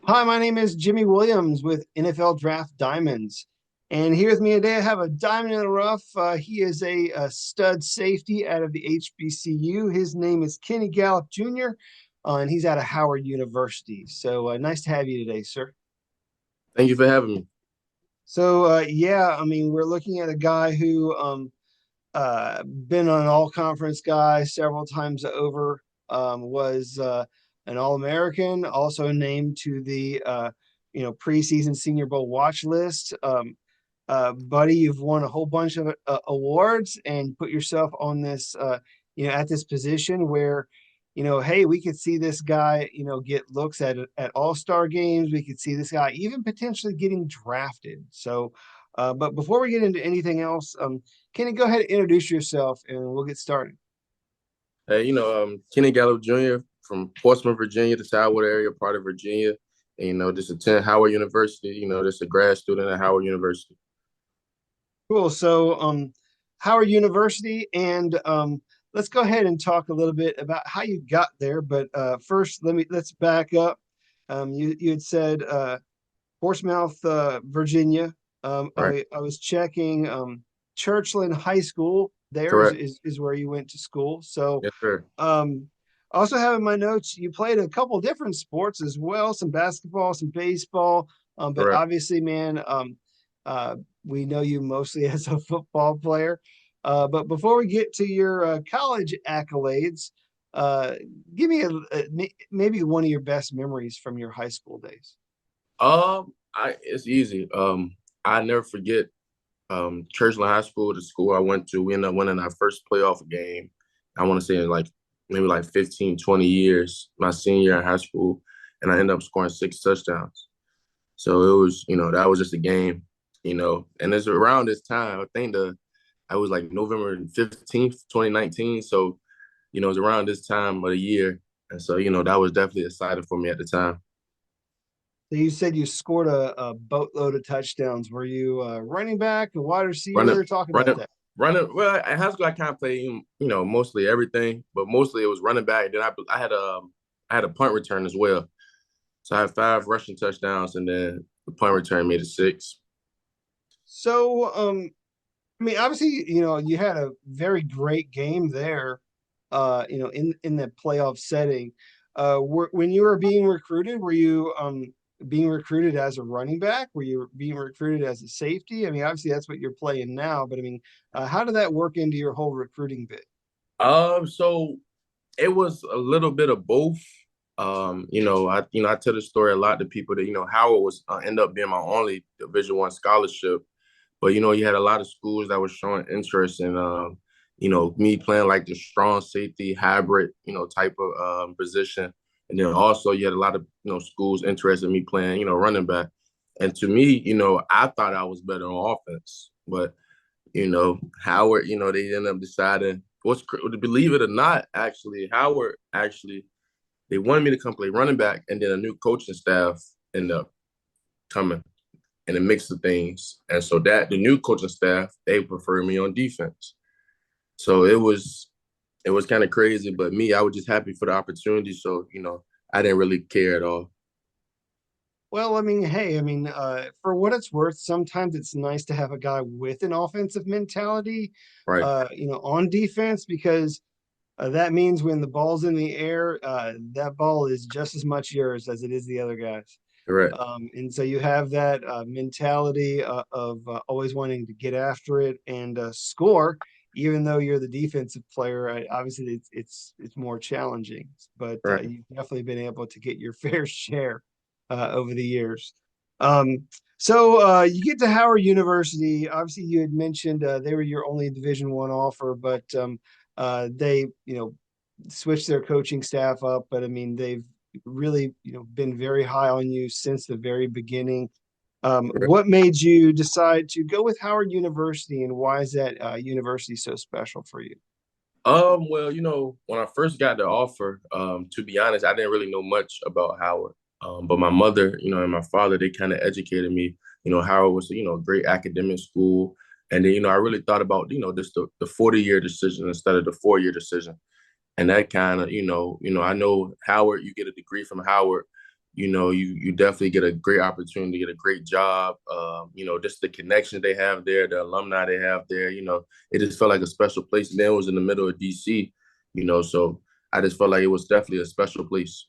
Hi, my name is Jimmy Williams with NFL Draft Diamonds. And here with me today, I have a diamond in the rough. He is a stud safety out of the HBCU. His name is Kenny Gallop Jr., and he's out of Howard University. So nice to have you today, sir. Thank you for having me. Yeah, I mean, we're looking at a guy who been an all conference guy several times over, was an All American, also named to the preseason Senior Bowl watch list. Buddy, you've won a whole bunch of awards and put yourself on this, at this position where, hey, we could see this guy, get looks at All-Star games. We could see this guy even potentially getting drafted. But before we get into anything else, can you go ahead and introduce yourself and we'll get started? Hey, Kenny Gallop Jr. from Portsmouth, Virginia, the Southwood area, part of Virginia. And, just attend Howard University, just a grad student at Howard University. Cool. Howard University, and let's go ahead and talk a little bit about how you got there. But first, let's back up. You had said Portsmouth, Virginia. Right. I was checking Churchland High School. There is, Correct. is is where you went to school. So Yes, sir. um, I also have in my notes you played a couple different sports as well, some basketball, some baseball. But Correct. obviously, man, uh, we know you mostly as a football player. But before we get to your college accolades, uh, give me maybe one of your best memories from your high school days. It's easy. I never forget Churchland High School, the school I went to. We ended up winning our first playoff game. I want to say in like maybe like 15, 20 years, my senior year in high school, and I ended up scoring 6 touchdowns. So it was, that was just a game, and it's around this time. I was like November 15th, 2019. So, it was around this time of the year. And so, that was definitely exciting for me at the time. So you said you scored a boatload of touchdowns. Were you running back, a wide Running, receiver? Talk about running, that. Well, at high school, I kind of played, mostly everything, but mostly it was running back. Then I had a punt return as well. So I had 5 rushing touchdowns, and then the punt return made it 6. I mean, obviously, you had a very great game there, in the playoff setting. When you were being recruited, were you being recruited as a running back? Were you being recruited as a safety? I mean, obviously, that's what you're playing now, but I mean, how did that work into your whole recruiting bit? So it was a little bit of both. I tell the story a lot to people that Howard was end up being my only Division I scholarship, but you had a lot of schools that were showing interest in me playing like the strong safety hybrid type of position, and then also you had a lot of schools interested in me playing running back, and to me I thought I was better on offense, but Howard, they ended up deciding believe it or not, actually, Howard actually they wanted me to come play running back, and then a new coaching staff ended up coming in a mix of things. And so that the new coaching staff, they preferred me on defense. So it was kind of crazy, but me, I was just happy for the opportunity. So, I didn't really care at all. Well, I mean, hey, I mean, for what it's worth, sometimes it's nice to have a guy with an offensive mentality, Right. on defense because that means when the ball's in the air, that ball is just as much yours as it is the other guy's. Correct. And so you have that mentality of always wanting to get after it and score, even though you're the defensive player. Obviously, it's more challenging, but Right. you've definitely been able to get your fair share over the years. So you get to Howard University. Obviously, you had mentioned they were your only Division I offer, but they switched their coaching staff up. But I mean, they've really been very high on you since the very beginning. Correct. What made you decide to go with Howard University, and why is that university so special for you? Well, when I first got the offer, to be honest, I didn't really know much about Howard. But my mother, and my father, they kind of educated me. Howard was, a great academic school. And then, I really thought about, just the 40-year decision instead of the 4-year decision. And that kind of, I know Howard, you get a degree from Howard, you definitely get a great opportunity to get a great job. Just the connections they have there, the alumni they have there. It just felt like a special place. And then it was in the middle of DC. So I just felt like it was definitely a special place.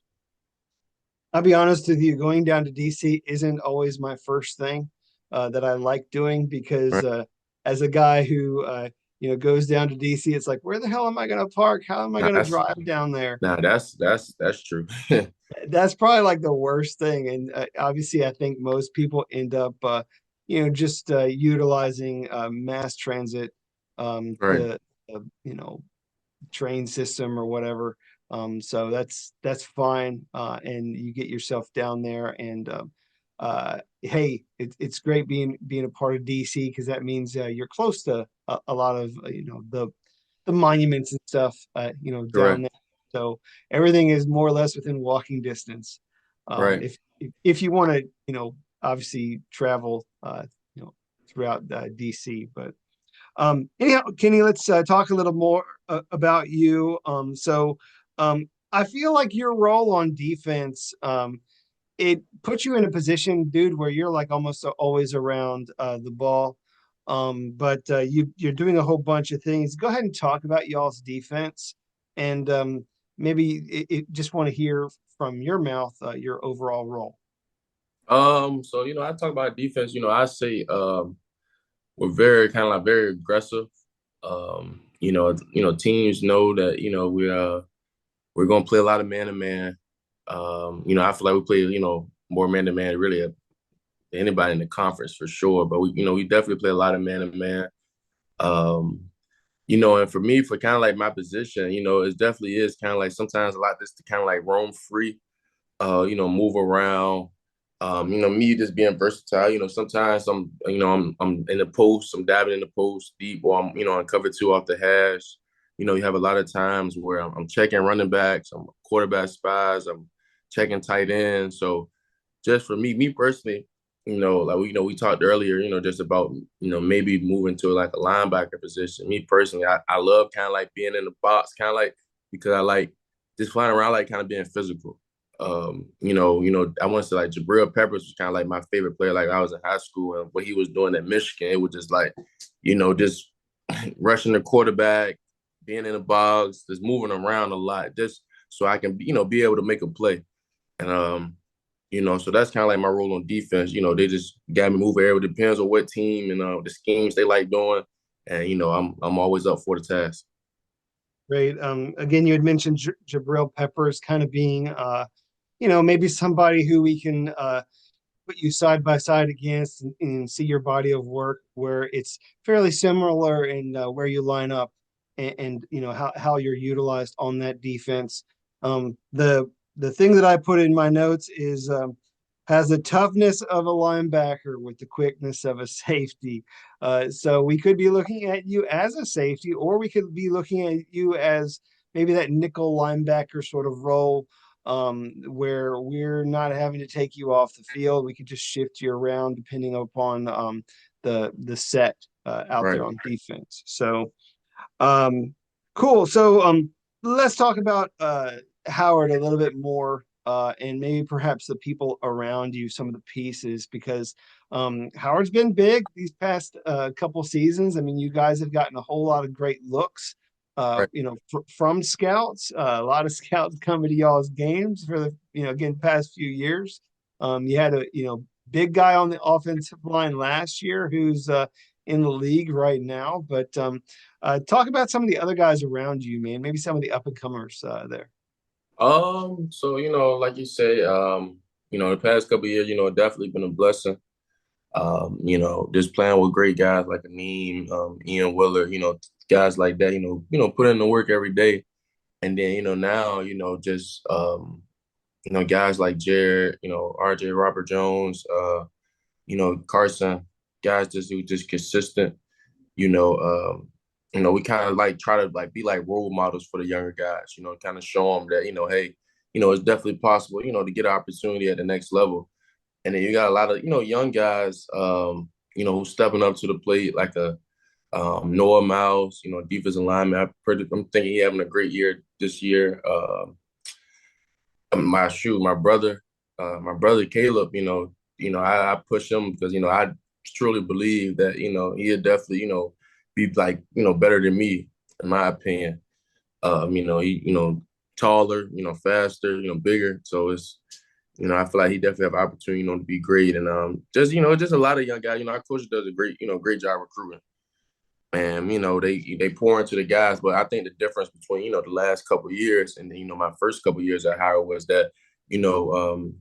I'll be honest with you, going down to DC isn't always my first thing that I like doing because Right? as a guy who goes down to DC, it's like, where the hell am I going to park? How am I Now going to that's drive down there? now that's true. That's probably like the worst thing. And obviously, I think most people end up, just utilizing mass transit, Right, the train system or whatever. So that's fine, and you get yourself down there. And hey, it's great being a part of DC because that means you're close to a lot of the monuments and stuff, down correct, there. So everything is more or less within walking distance. right. If you want to, obviously travel, throughout DC, but anyhow, Kenny, let's talk a little more about you. I feel like your role on defense, it puts you in a position, dude, where you're like almost always around the ball. But you're doing a whole bunch of things. Go ahead and talk about y'all's defense, and maybe just want to hear from your mouth your overall role. So I talk about defense. I say we're very kind of like very aggressive. Teams know that we're gonna play a lot of man to man. I feel like we play more man to man really than anybody in the conference for sure. But we definitely play a lot of man to man. And for me, for kind of like my position, it definitely is kind of like sometimes a lot this to kind of like roam free, move around. Me just being versatile. Sometimes I'm in the post, I'm dabbing in the post deep, or I'm on cover two off the hash. You have a lot of times where I'm checking running backs, I'm quarterback spies, I'm checking tight ends. So just for me personally, like we talked earlier, just about maybe moving to like a linebacker position. Me personally, I love kind of like being in the box, kind of like because I like just flying around, like kind of being physical. I want to say like Jabril Peppers was kind of like my favorite player. Like I was in high school and what he was doing at Michigan, it was just like, just rushing the quarterback, being in the box, just moving around a lot, just so I can, be able to make a play. And so that's kind of like my role on defense. They just got me moving everywhere. Depends on what team and the schemes they like doing, and I'm always up for the task. Great. Again, you had mentioned Jabril Peppers kind of being, maybe somebody who we can put you side by side against and see your body of work where it's fairly similar in where you line up and how you're utilized on that defense. The thing that I put in my notes is has the toughness of a linebacker with the quickness of a safety. So we could be looking at you as a safety, or we could be looking at you as maybe that nickel linebacker sort of role, where we're not having to take you off the field. We could just shift you around depending upon the set out Right. there on defense. So um, cool. So let's talk about Howard a little bit more, and maybe perhaps the people around you, some of the pieces, because Howard's been big these past couple seasons. I mean, you guys have gotten a whole lot of great looks. Right. From scouts, a lot of scouts coming to y'all's games for the, again, past few years. You had a, big guy on the offensive line last year who's in the league right now. But talk about some of the other guys around you, man. Maybe some of the up and comers there. So like you say, the past couple of years, definitely been a blessing. Just playing with great guys like Aneem, Ian Willer, guys like that, put in the work every day. And then, now, just guys like Jared, RJ Robert Jones, Carson, guys just who just consistent, you know, um, we kind of like try to like be like role models for the younger guys, kind of show them that, hey, it's definitely possible, to get an opportunity at the next level. And then you got a lot of, young guys, who's stepping up to the plate like a Noah Miles, defensive lineman. I'm thinking he having a great year this year. My brother. my brother Caleb, I push him because I truly believe that he'll definitely be like better than me in my opinion. He taller, faster, bigger. So it's I feel like he definitely have opportunity, to be great. And just a lot of young guys. Our coach does a great job recruiting. And they pour into the guys, but I think the difference between the last couple of years and my first couple of years at Howard was that you know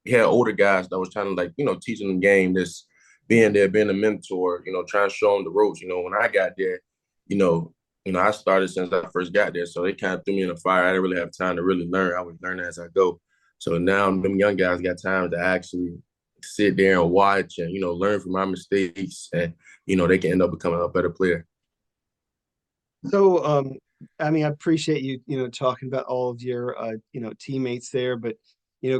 he had older guys that was trying to like teaching them game, this being there, being a mentor, trying to show them the ropes. When I got there, you know I started since I first got there, so they kind of threw me in the fire. I didn't really have time to really learn. I was learning as I go. So now them young guys got time to actually sit there and watch and learn from my mistakes, and they can end up becoming a better player. So, I mean, I appreciate you, talking about all of your, teammates there, but,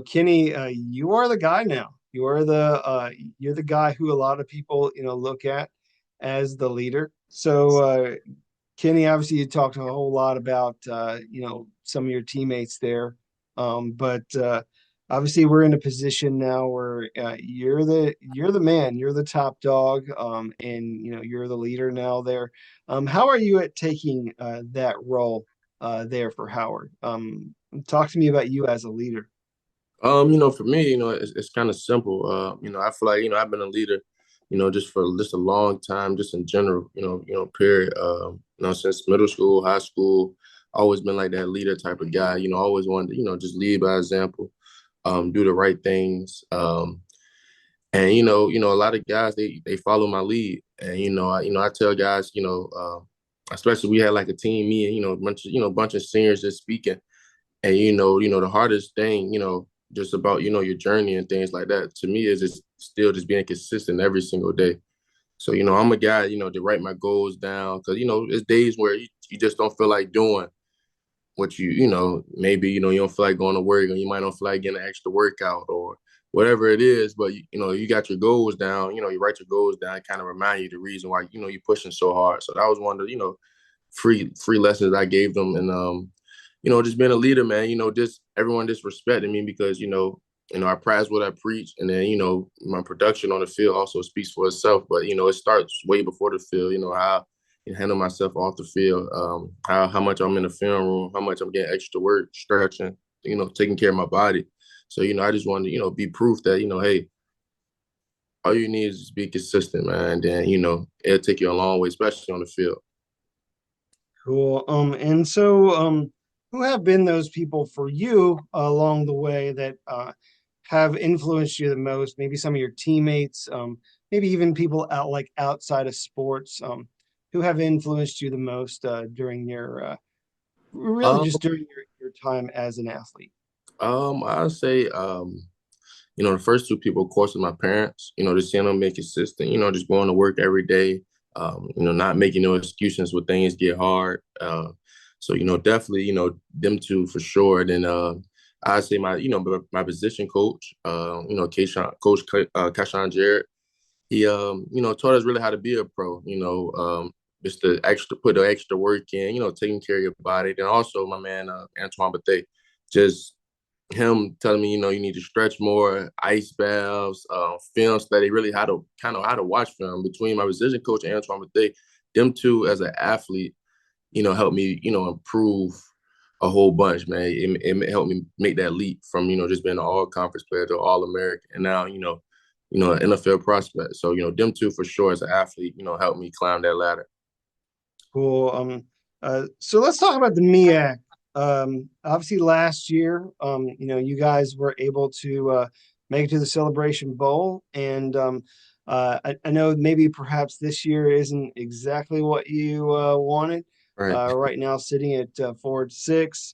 Kenny, you are the guy now. You're the guy who a lot of people, look at as the leader. So, Kenny, obviously you talked a whole lot about, some of your teammates there. But obviously we're in a position now where you're the man, you're the top dog, and you're the leader now there. How are you at taking that role there for Howard? Talk to me about you as a leader. For me, it's kind of simple. I feel like, I've been a leader, just for just a long time, just in general, period. Since middle school, high school, always been like that leader type of guy, always wanted to, just lead by example, do the right things. And a lot of guys they follow my lead. And I tell guys, especially we had like a team, me and bunch of seniors just speaking. And the hardest thing, just about your journey and things like that to me is just still just being consistent every single day. So I'm a guy, to write my goals down because there's days where you just don't feel like doing what maybe you don't feel like going to work, or you might not feel like getting an extra workout or whatever it is. But you got your goals down. You write your goals down, kind of remind you the reason why you're pushing so hard. So that was one of the free lessons I gave them. And just being a leader, man, just everyone just respecting me because, I practice what I preach. And then, my production on the field also speaks for itself. But, it starts way before the field, how I handle myself off the field, how much I'm in the film room, how much I'm getting extra work, stretching, taking care of my body. So, I just wanted to, be proof that, hey, all you need is just be consistent, man. And then, it'll take you a long way, especially on the field. Cool. And so, who have been those people for you along the way that have influenced you the most? Maybe some of your teammates, maybe even people outside of sports, who have influenced you the most during your really Um, just during your time as an athlete. I'd say, the first two people, of course, are my parents. Just seeing them make consistent. Just going to work every day. Not making no excuses when things get hard. So definitely, them two for sure. Then I'd say my position coach, Kashan Jarrett. He taught us really how to be a pro. Just the extra put the extra work in. Taking care of your body. Then also my man Antoine Bethea, just him telling me, you need to stretch more, ice baths, film study, really how to watch film. Between my position coach and Antoine Bethea, them two as an athlete, helped me, improve a whole bunch, man. It helped me make that leap from, just being an all conference player to all American. And now, an NFL prospect. So, them two for sure as an athlete, helped me climb that ladder. Cool. So let's talk about the MEAC. Obviously last year, you guys were able to make it to the Celebration Bowl, and I know maybe perhaps this year isn't exactly what you wanted. Right. Right now, sitting at 4-6,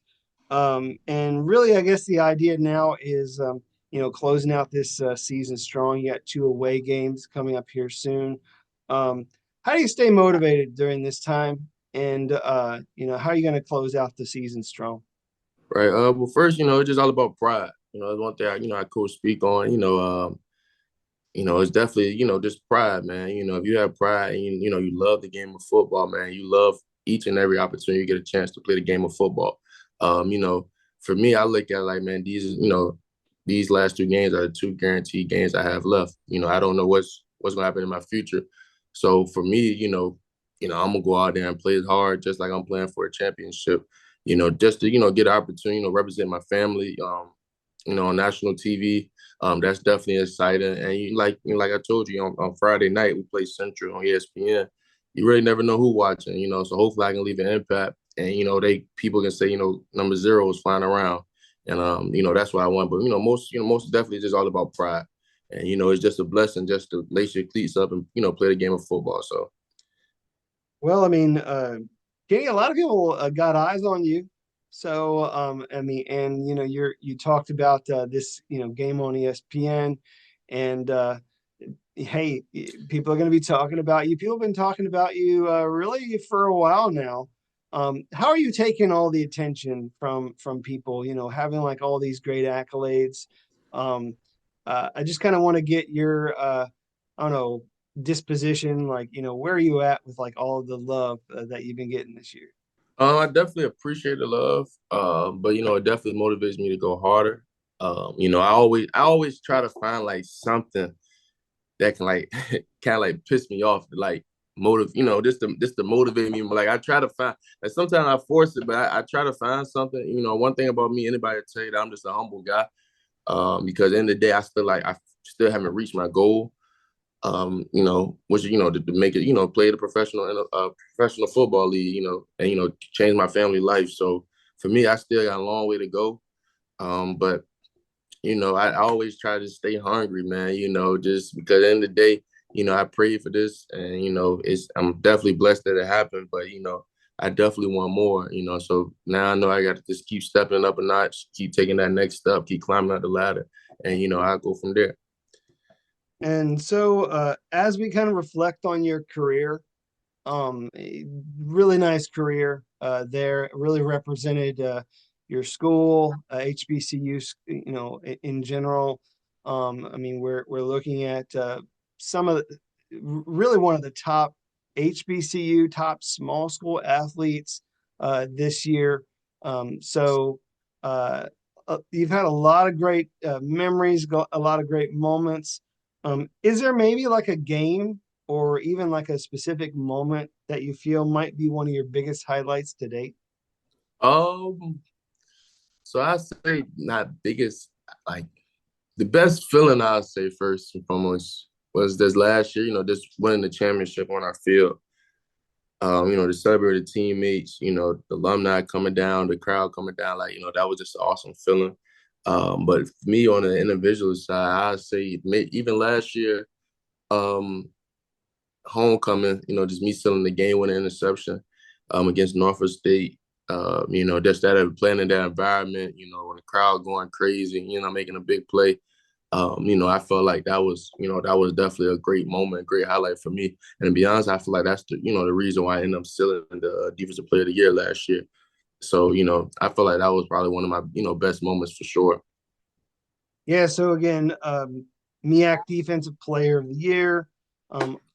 and really, I guess the idea now is, closing out this season strong. You got two away games coming up here soon. Um, how do you stay motivated during this time? And how are you going to close out the season strong? Right. Well, first, it's just all about pride. That's one thing I coach speak on. It's definitely, just pride, man. If you have pride and you love the game of football, man, you love each and every opportunity you get a chance to play the game of football. For me, I look at it like, man, these, these last 2 games are the 2 guaranteed games I have left. I don't know what's gonna happen in my future. So for me, I'm gonna go out there and play hard, just like I'm playing for a championship. Just to get an opportunity, represent my family. On national TV. That's definitely exciting. And like I told you, on Friday night we play Central on ESPN. You really never know who watching. So hopefully I can leave an impact. And people can say number zero is flying around, and that's what I want. But most definitely just all about pride. And it's just a blessing just to lace your cleats up and play the game of football. So Well, I mean, Kenny, a lot of people got eyes on you. So, I mean, and you talked about this, game on ESPN, and hey, people are going to be talking about you. People have been talking about you really for a while now. How are you taking all the attention from people? Having like all these great accolades. Um, I just kind of want to get your, I don't know, disposition. Like, where are you at with like all of the love that you've been getting this year? I definitely appreciate the love, but it definitely motivates me to go harder. I always try to find like something that can like kind of like piss me off, to, like just to motivate me. Like I try to find, like sometimes I force it, but I try to find something. One thing about me, anybody tell you that I'm just a humble guy. Because at the end of the day, I still haven't reached my goal. Which to make it, play the professional in a professional football league, and change my family life. So for me, I still got a long way to go. But I always try to stay hungry, man, just because at the end of the day, I prayed for this and, I'm definitely blessed that it happened, but, I definitely want more, so now I know I got to just keep stepping up a notch, keep taking that next step, keep climbing up the ladder, and, I go from there. And so, as we kind of reflect on your career, a really nice career there, really represented your school, HBCU, in general. I mean, we're looking at some of the, really one of the top HBCU, top small school athletes this year. So you've had a lot of great memories, a lot of great moments. Is there maybe like a game or even like a specific moment that you feel might be one of your biggest highlights to date? Um, so I say not biggest, like the best feeling I'd say first and foremost was this last year, just winning the championship on our field. To celebrate the teammates, the alumni coming down, the crowd coming down, like, that was just an awesome feeling. But for me on the individual side, I'd say even last year, um, homecoming, just me selling the game winning interception against Norfolk State. Just that playing in that environment, when the crowd going crazy, making a big play. I felt like that was definitely a great moment, great highlight for me. And to be honest, I feel like that's the reason why I ended up still in the defensive player of the year last year. So, I feel like that was probably one of my, best moments for sure. Yeah, so again, MEAC Defensive Player of the Year.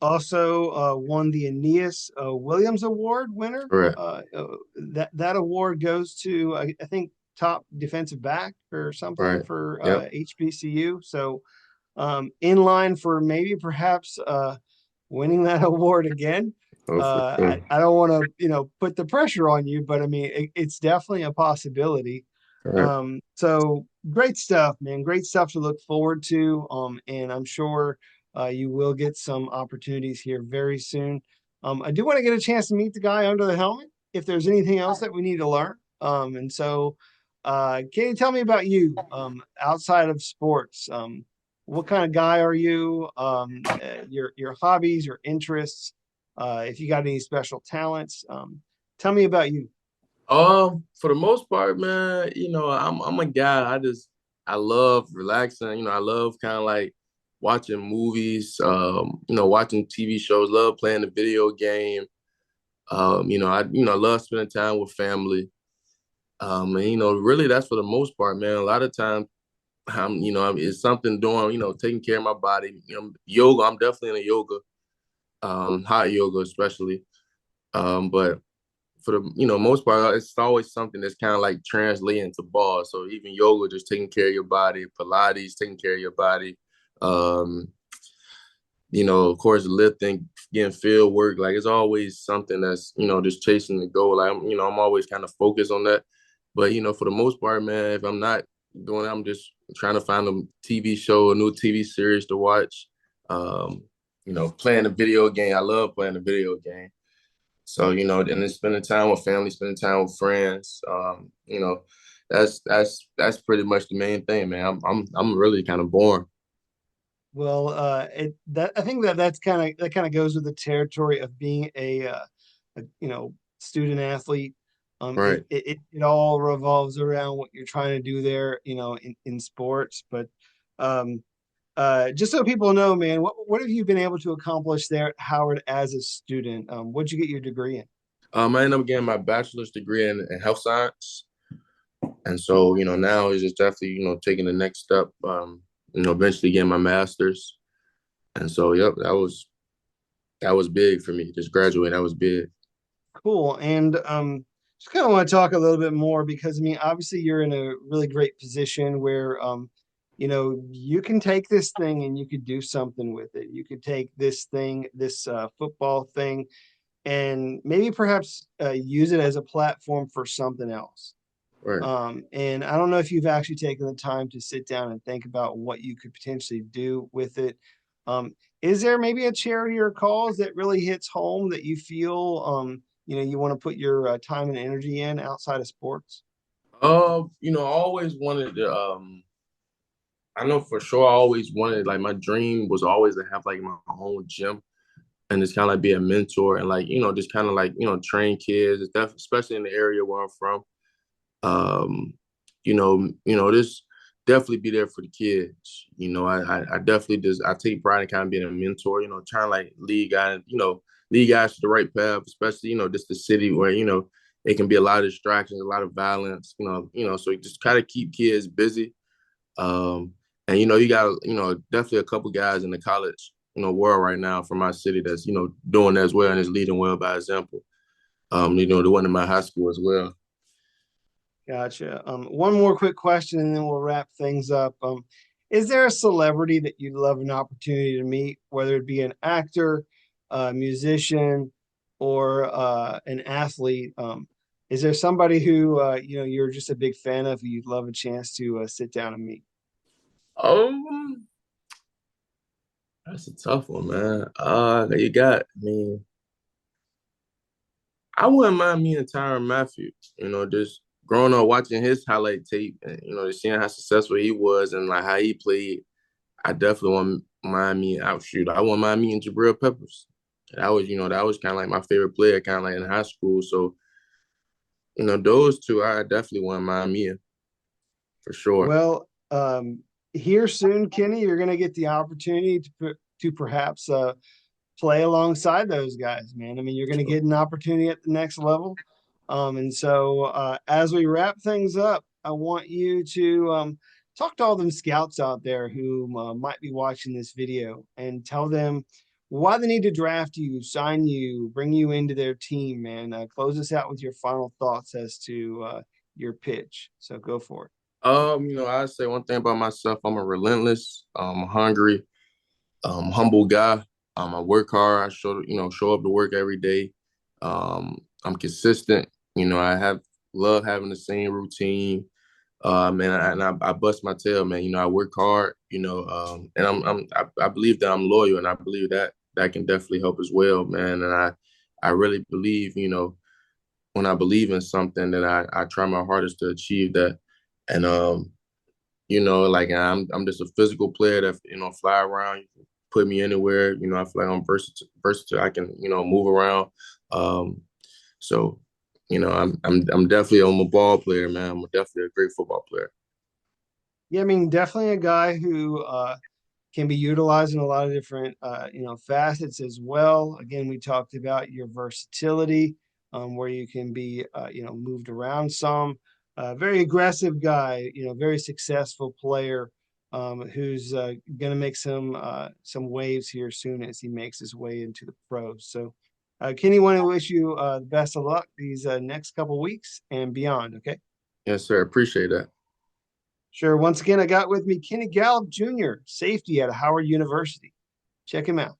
Also won the Aeneas Williams Award winner. Correct. That award goes to I think top defensive back or something Right. for Yep. HBCU. So in line for maybe perhaps winning that award again. Oh, for sure. I don't want to put the pressure on you, but I mean it's definitely a possibility. Correct. So great stuff, man. Great stuff to look forward to. And I'm sure you will get some opportunities here very soon. I do want to get a chance to meet the guy under the helmet if there's anything else that we need to learn. And so, can you tell me about you outside of sports? What kind of guy are you? Your hobbies, your interests, if you got any special talents. Tell me about you. For the most part, man, I'm a guy. I love relaxing. I love kind of like watching movies. Watching TV shows. Love playing the video game. I love spending time with family. And really, that's for the most part, man. A lot of times, it's something doing. Taking care of my body. Yoga. I'm definitely in a yoga. Hot yoga, especially. But for the most part, it's always something that's kind of like translating to ball. So even yoga, just taking care of your body, Pilates, taking care of your body. Um, of course, lifting, getting field work, like it's always something that's, just chasing the goal. Like, I'm always kind of focused on that. But, for the most part, man, if I'm not doing it, I'm just trying to find a TV show, a new TV series to watch. Um, playing a video game. I love playing a video game. So, and then spending time with family, spending time with friends. That's pretty much the main thing, man. I'm really kind of bored. Well, it that I think that kind of goes with the territory of being a student athlete. Right. It all revolves around what you're trying to do there, in sports. But um, just so people know, man, what have you been able to accomplish there at Howard as a student? What'd you get your degree in? I ended up getting my bachelor's degree in health science. And so, now it's just definitely, taking the next step, eventually getting my master's. And so, yep, that was big for me. Just graduate, that was big. Cool. And just kind of want to talk a little bit more because I mean, obviously you're in a really great position where you can take this thing and you could do something with it. You could take this thing, this football thing, and maybe perhaps use it as a platform for something else. Right. And I don't know if you've actually taken the time to sit down and think about what you could potentially do with it. Is there maybe a charity or cause that really hits home that you feel you want to put your time and energy in outside of sports? I always wanted to, I know for sure I always wanted, like, my dream was always to have like my own gym and just kind of like be a mentor and like, just kind of like, train kids, especially in the area where I'm from. um, this definitely be there for the kids. I definitely just I take pride in kind of being a mentor, trying to like lead guys to the right path, especially, just the city where, it can be a lot of distractions, a lot of violence, so you just kind of keep kids busy. Um, and you got, definitely a couple guys in the college, world right now from my city that's, doing as well and is leading well by example. The one in my high school as well. Gotcha. One more quick question and then we'll wrap things up. Is there a celebrity that you'd love an opportunity to meet, whether it be an actor, a musician, or an athlete? Is there somebody who you're just a big fan of who you'd love a chance to sit down and meet? Um, that's a tough one, man. You got, I mean, I wouldn't mind me and Tyron Matthew, just growing up watching his highlight tape and, just seeing how successful he was and like how he played. I definitely want mind me outshoot. I want mind me and Jabril Peppers. That was kind of like my favorite player, kind of like in high school. So, those two, I definitely want mind me for sure. Well, here soon, Kenny, you're going to get the opportunity to perhaps play alongside those guys, man. I mean, you're going to get an opportunity at the next level. And so, as we wrap things up, I want you to talk to all them scouts out there who might be watching this video and tell them why they need to draft you, sign you, bring you into their team, man. Close us out with your final thoughts as to your pitch. So go for it. I say one thing about myself. I'm a relentless, hungry, humble guy. I work hard. I show up to work every day. I'm consistent. I love having the same routine. I bust my tail, man. I work hard. And I believe that I'm loyal, and I believe that that can definitely help as well, man. And I really believe, when I believe in something, that I try my hardest to achieve that. And like I'm just a physical player that fly around. You can put me anywhere. I feel like I'm versatile. I can move around. Um, so I'm definitely I'm a ball player, man. I'm definitely a great football player. Yeah, I mean, definitely a guy who can be utilized in a lot of different facets as well. Again, we talked about your versatility, where you can be moved around some. Very aggressive guy, very successful player, who's going to make some waves here soon as he makes his way into the pros. So Kenny, want to wish you the best of luck these next couple weeks and beyond. Okay. Yes, sir. Appreciate that. Sure. Once again, I got with me Kenny Gallop Jr., safety at Howard University. Check him out.